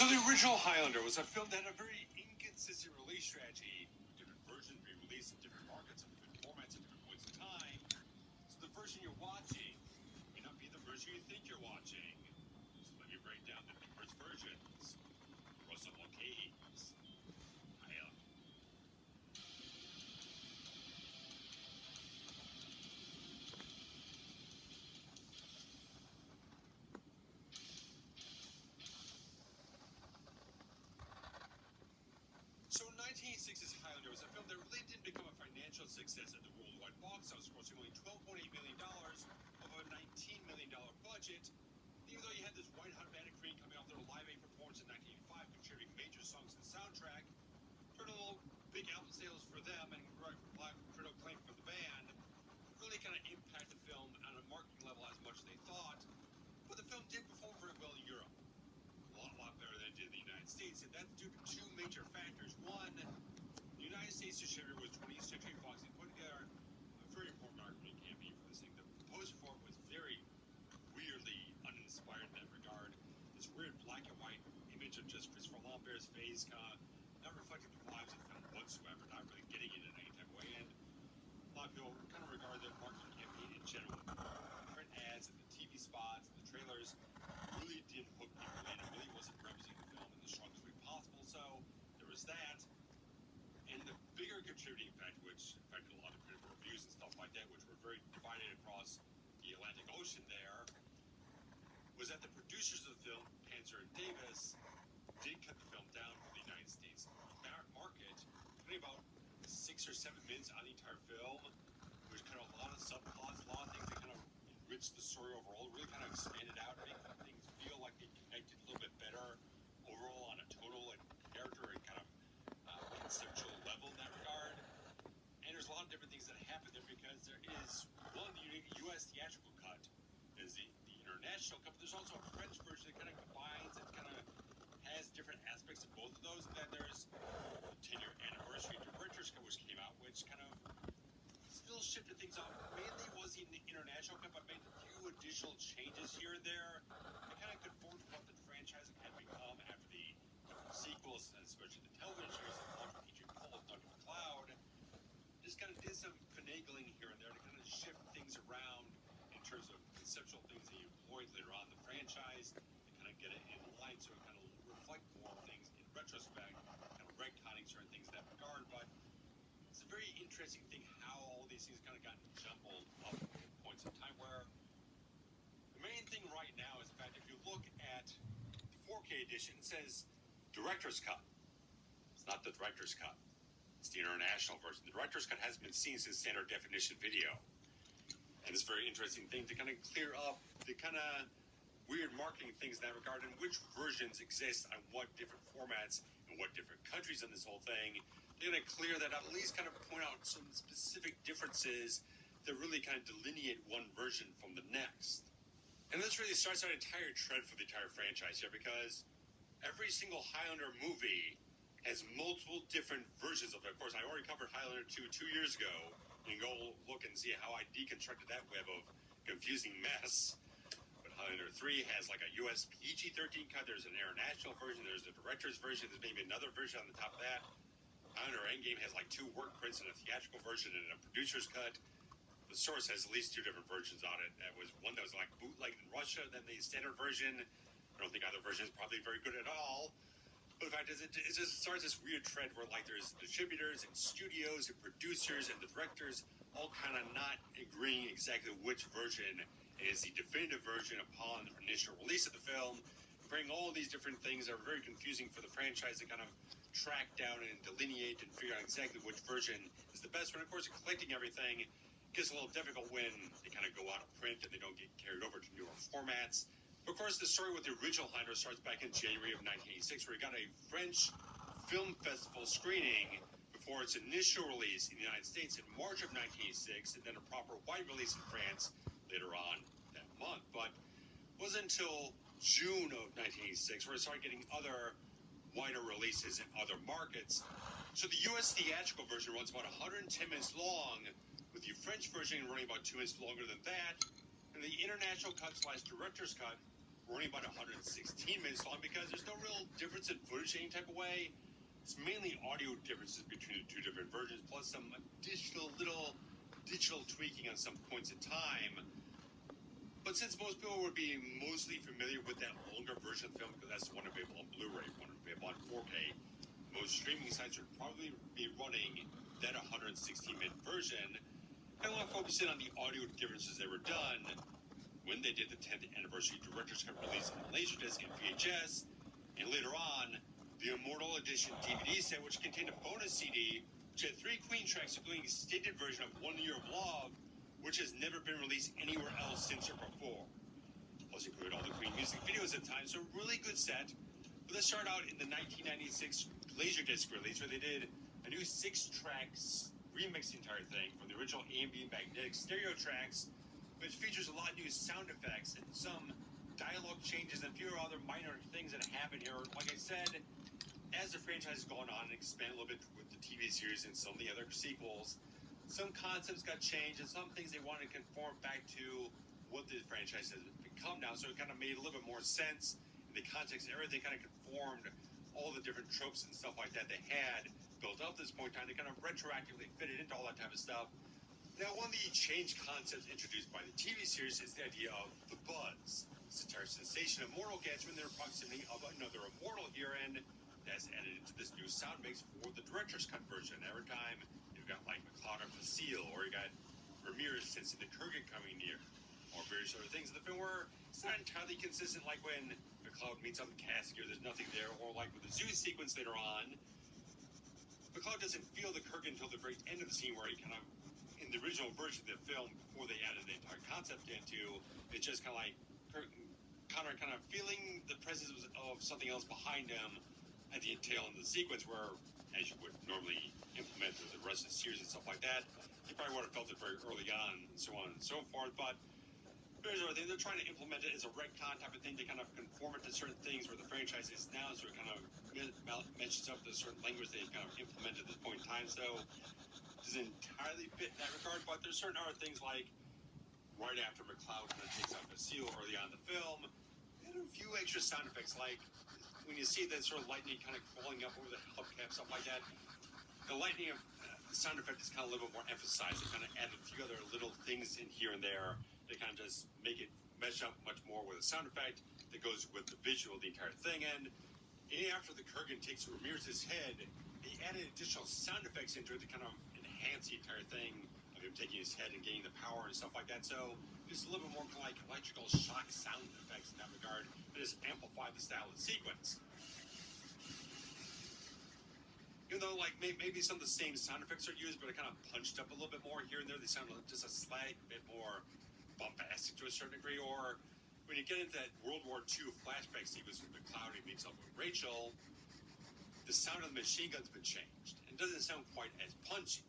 So the original Highlander was a film that had a very inconsistent release strategy. Different versions being released in different markets and different formats at different points in time. So the version you're watching may not be the version you think you're watching. So let me break down the numerous versions. Russell Mulcahy's Highlander. So 1986's Highlander was a film that really didn't become a financial success at the worldwide box office, grossing only $12.8 million of a $19 million budget. Even though you had this white-hot band of Cream coming off their Live Aid performance in 1985, contributing major songs to the soundtrack, turned a little big album sales for them and critical acclaim from the band, really kind of impact the film on a marketing level as much as they thought. But the film did perform very well in Europe. A lot better than it did in the United States, and that's due to two major factors. One, the United States distributor was 20th Century Fox. They put together a very important marketing campaign for this thing. The poster for it was very weirdly uninspired in that regard. This weird black and white image of just Christopher Lambert's face, kind of not reflecting the vibes of the film whatsoever, not really getting it in any type of way. And a lot of people kind of regard the marketing campaign in general. The print ads and the TV spots and the trailers really did hook people in. It really wasn't representing the film in the strongest way possible. So there was that. And the bigger contributing factor, which affected a lot of critical reviews and stuff like that, which were very divided across the Atlantic Ocean there, was that the producers of the film, Panzer and Davis, did cut the film down for the United States market, only about 6 or 7 minutes on the entire film. There was kind of a lot of subplots, a lot of things that kind of enriched the story overall, really kind of expanded out, and made things feel like they connected a little bit better overall on a total and character and kind of conceptual level in that regard. And there's a lot of different things that happen there because there is one, the U.S. theatrical cut is the international cut, but there's also a French version that kind of combines and kind of has different aspects of both of those. And then there's the 10-year anniversary director's cut, which came out, which kind of still shifted things up. Mainly was in the international cut, but made a few additional changes here and there. It kind of conformed to what the franchise had become after the sequels, especially the television series of Ultra Agent Cole, Thunder McCloud. Just kind of did some finagling here and there to kind of shift things around in terms of conceptual things that you employed later on in the franchise to kind of get it in line so it kind of reflect more things in retrospect, kind of retconning certain things in that regard. But it's a very interesting thing how all these things kind of got jumbled up at points in time where the main thing right now is the fact if you look at the 4K edition, it says director's cut. It's not the director's cut. It's the international version. The director's cut hasn't been seen since standard definition video. And it's a very interesting thing to kind of clear up the kind of weird marketing things in that regard and which versions exist on what different formats and what different countries in this whole thing. They're going to clear that out, at least kind of point out some specific differences that really kind of delineate one version from the next. And this really starts our entire trend for the entire franchise here because every single Highlander movie has multiple different versions of it. Of course, I already covered Highlander 2 years ago. You can go look and see how I deconstructed that web of confusing mess. But Highlander 3 has like a US PG-13 cut. There's an international version. There's a director's version. There's maybe another version on the top of that. Highlander Endgame has like 2 work prints and a theatrical version and a producer's cut. The source has at least 2 different versions on it. That was one that was like bootleg in Russia, then the standard version. I don't think either version is probably very good at all. But the fact is, it just starts this weird trend where like there's distributors and studios and producers and the directors all kind of not agreeing exactly which version is the definitive version upon the initial release of the film. Bring all these different things that are very confusing for the franchise to kind of track down and delineate and figure out exactly which version is the best one. Of course, collecting everything gets a little difficult when they kind of go out of print and they don't get carried over to newer formats. Of course, the story with the original Highlander starts back in January of 1986, where he got a French film festival screening before its initial release in the United States in March of 1986, and then a proper wide release in France later on that month. But it wasn't until June of 1986 where it started getting other wider releases in other markets. So the U.S. theatrical version runs about 110 minutes long, with the French version running about 2 minutes longer than that, and the international cut / director's cut running about 116 minutes long because there's no real difference in footage any type of way. It's mainly audio differences between the two different versions, plus some additional little digital tweaking on some points in time. But since most people would be mostly familiar with that longer version of the film, because that's the one available on Blu Ray, one available on 4K, most streaming sites would probably be running that 116-minute version. I want to focus in on the audio differences that were done when they did the 10th anniversary director's cut release on Laserdisc and VHS, and later on, the Immortal Edition DVD set, which contained a bonus CD, which had 3 Queen tracks, including a extended version of 1 Year of Love, which has never been released anywhere else since or before. Plus, included all the Queen music videos at the time, so a really good set. But let's start out in the 1996 Laserdisc release, where they did a new 6-track remix the entire thing from the original A&B magnetic stereo tracks, which features a lot of new sound effects and some dialogue changes and a few other minor things that happen here. Like I said, as the franchise has gone on and expanded a little bit with the TV series and some of the other sequels, some concepts got changed and some things they wanted to conform back to what the franchise has become now. So it kind of made a little bit more sense in the context of everything, kind of conformed all the different tropes and stuff like that they had built up at this point in time. They kind of retroactively fitted into all that type of stuff. Now, one of the change concepts introduced by the TV series is the idea of the buzz. This entire sensation Immortal gets when they're in proximity of another Immortal herein that's added into this new sound mix for the director's cut version. Every time you've got like McCloud or Facile, or you got Ramirez sensing the Kurgan coming near, or various other things in the film where it's not entirely consistent, like when McCloud meets up with Cassidy, there's nothing there, or like with the zoo sequence later on. McCloud doesn't feel the Kurgan until the very end of the scene, where he kind of, in the original version of the film, before they added the entire concept into, it's just kind of like Connor kind of feeling the presence of something else behind him at the tail end of the sequence, where, as you would normally implement through the rest of the series and stuff like that, you probably would have felt it very early on, and so on and so forth. But there's other things they're trying to implement it as a retcon type of thing to kind of conform it to certain things where the franchise is now, so it kind of mentions up to certain language they kind of implemented at this point in time. So it doesn't entirely fit in that regard, but there's certain other things like right after McCloud kind of takes out Facile early on in the film, and a few extra sound effects, like when you see that sort of lightning kind of falling up over the hubcap, stuff like that. The lightning of the sound effect is kind of a little bit more emphasized. They kind of add a few other little things in here and there. They kind of just make it mesh up much more with a sound effect that goes with the visual of the entire thing. And after the Kurgan takes Ramirez's head, they added additional sound effects into it to kind of enhance the entire thing of him taking his head and gaining the power and stuff like that. So there's a little bit more kind of like electrical shock sound effects in that regard that just amplify the style of the sequence. Even though, like, maybe some of the same sound effects are used, but it kind of punched up a little bit more here and there. They sound just a slight bit more bombastic to a certain degree. Or when you get into that World War II flashback sequence with McCloud, he meets up with Rachel, the sound of the machine gun's been changed. It doesn't sound quite as punchy.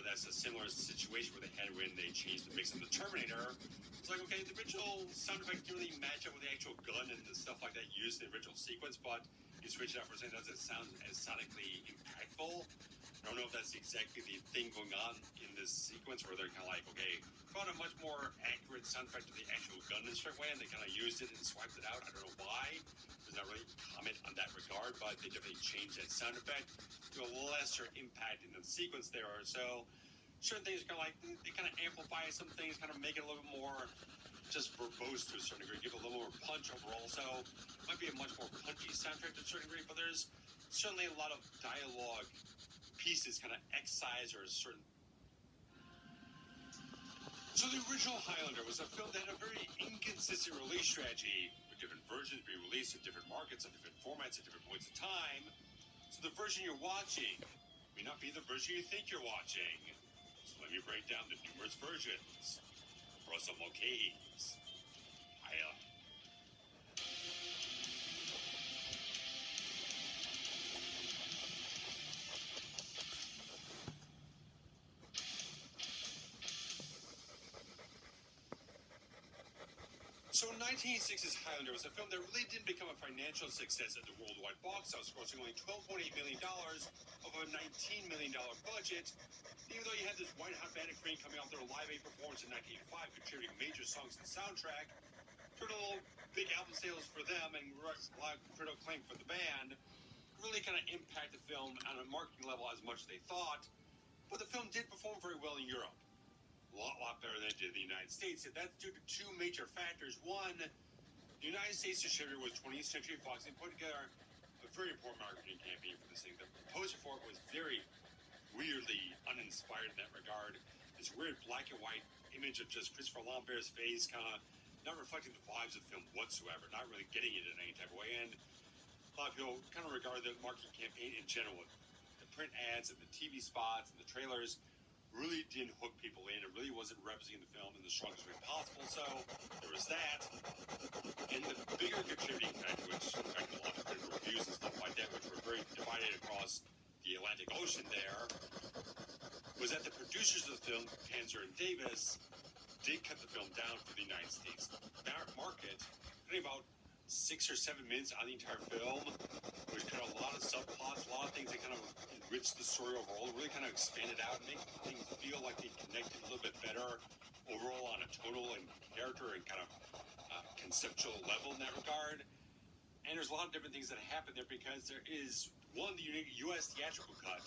That's a similar situation where they had when they changed the mix of the Terminator. It's like, okay, the original sound effects didn't really match up with the actual gun and the stuff like that used in the original sequence, but you switch it out for something that doesn't sound as sonically impactful. I don't know if that's exactly the thing going on in this sequence, where they're kind of like, okay, found a much more accurate sound effect of the actual gun in a certain way, and they kind of used it and swiped it out. I don't know why. There's not really comment on that regard, but they definitely changed that sound effect to a lesser impact in the sequence there. So certain things kind of like, they kind of amplify some things, kind of make it a little bit more just verbose to a certain degree, give it a little more punch overall. So it might be a much more punchy soundtrack to a certain degree, but there's certainly a lot of dialogue pieces kind of excised or certain. So the original Highlander was a film that had a very inconsistent release strategy, with different versions being released in different markets, in different formats, at different points in time. So the version you're watching may not be the version you think you're watching. So let me break down the numerous versions for some occasions. So 1986's Highlander was a film that really didn't become a financial success at the worldwide box office, grossing only $12.8 million of a $19 million budget. Even though you had this white-hot band of Cream coming off their Live Aid performance in 1985, contributing major songs to the soundtrack, little big album sales for them and a lot of critical acclaim for the band, really kind of impact the film on a marketing level as much as they thought. But the film did perform very well in Europe. A lot better than it did in the United States. And that's due to two major factors. One, the United States distributor was 20th Century Fox. They put together a very important marketing campaign for this thing. The poster for it was very weirdly uninspired in that regard. This weird black and white image of just Christopher Lambert's face, kind of not reflecting the vibes of the film whatsoever, not really getting it in any type of way. And a lot of people kind of regard the marketing campaign in general. The print ads and the TV spots and the trailers really didn't hook people in. It really wasn't representing the film in the strongest way possible. So there was that. And the bigger contributing factor, which affected a lot of critical reviews and stuff like that, which were very divided across the Atlantic Ocean there, was that the producers of the film, Panzer and Davis, did cut the film down for the United States market, only about 6 or 7 minutes on the entire film, which kind of a lot of subplots, a lot of things that kind of enriched the story overall, really kind of expanded out and make things feel like they connected a little bit better overall on a tonal and character and kind of conceptual level in that regard. And there's a lot of different things that happen there because there is one, the unique U.S. theatrical cut,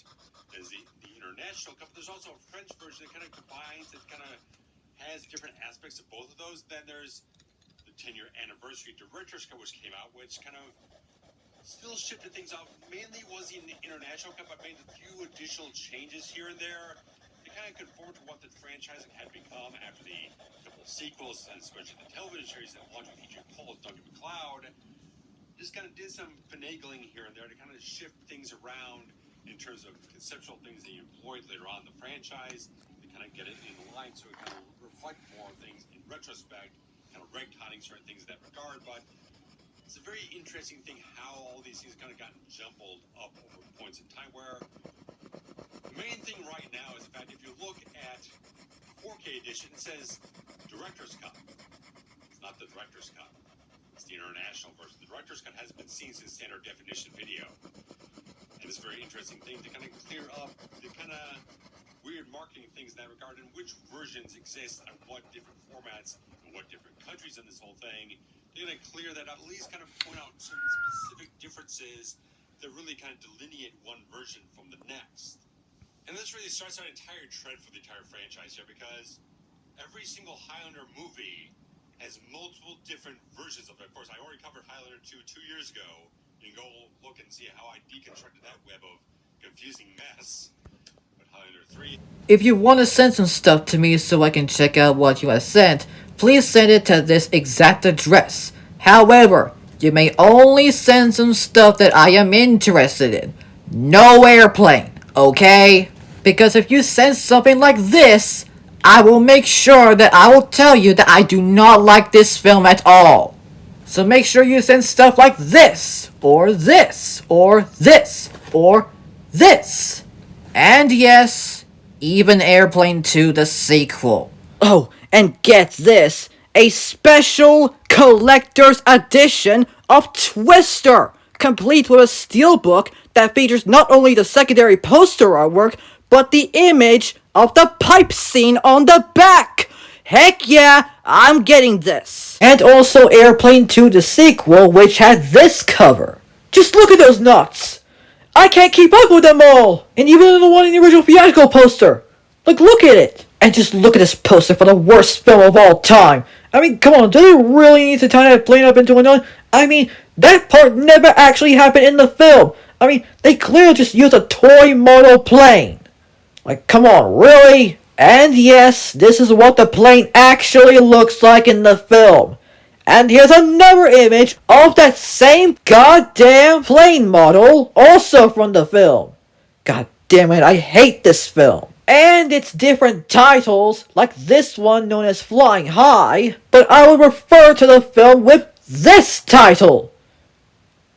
there's the international cut, but there's also a French version that kind of combines, that kind of has different aspects of both of those. Then there's 10-year anniversary director's cut, which came out, which kind of still shifted things out. Mainly was the international cut, but made a few additional changes here and there to kind of conform to what the franchise had become after the couple of sequels, and especially the television series that launched with featuring Paul as Duncan MacLeod. Just kind of did some finagling here and there to kind of shift things around in terms of conceptual things that you employed later on in the franchise to kind of get it in line so it kind of reflect more things in retrospect, kind of retconning certain things in that regard. But it's a very interesting thing how all these things kind of gotten jumbled up over points in time, where the main thing right now is the fact if you look at 4K edition, it says director's cut. It's not the director's cut. It's the international version. The director's cut hasn't been seen since standard definition video. And it's a very interesting thing to kind of clear up the kind of weird marketing things in that regard and which versions exist on what different formats and what different countries in this whole thing. They're going to clear that up, at least kind of point out some specific differences that really kind of delineate one version from the next. And this really starts an entire trend for the entire franchise here, because every single Highlander movie has multiple different versions of it. Of course, I already covered Highlander 2 years ago. You can go look and see how I deconstructed that web of confusing mess. But Highlander 3... If you want to send some stuff to me so I can check out what you have sent, please send it to this exact address. However, you may only send some stuff that I am interested in. No airplane, okay? Because if you send something like this, I will make sure that I will tell you that I do not like this film at all. So make sure you send stuff like this, or this, or this, or this. And yes, even Airplane 2 the sequel. Oh, and get this, a special collector's edition of Twister, complete with a steelbook that features not only the secondary poster artwork, but the image of the pipe scene on the back. Heck yeah, I'm getting this. And also Airplane 2 the sequel, which had this cover. Just look at those nuts. I can't keep up with them all. And even the one in the original theatrical poster. Like, look at it. And just look at this poster for the worst film of all time. I mean, come on, do they really need to tie that plane up into another? I mean, that part never actually happened in the film. I mean, they clearly just used a toy model plane. Like, come on, really? And yes, this is what the plane actually looks like in the film. And here's another image of that same goddamn plane model, also from the film. God damn it, I hate this film. And its different titles, like this one known as Flying High, but I would refer to the film with this title.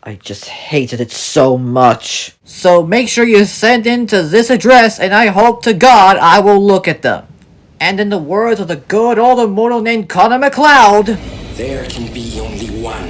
I just hated it so much. So make sure you send in to this address, and I hope to God I will look at them. And in the words of the good old immortal named Connor MacLeod, There can be only one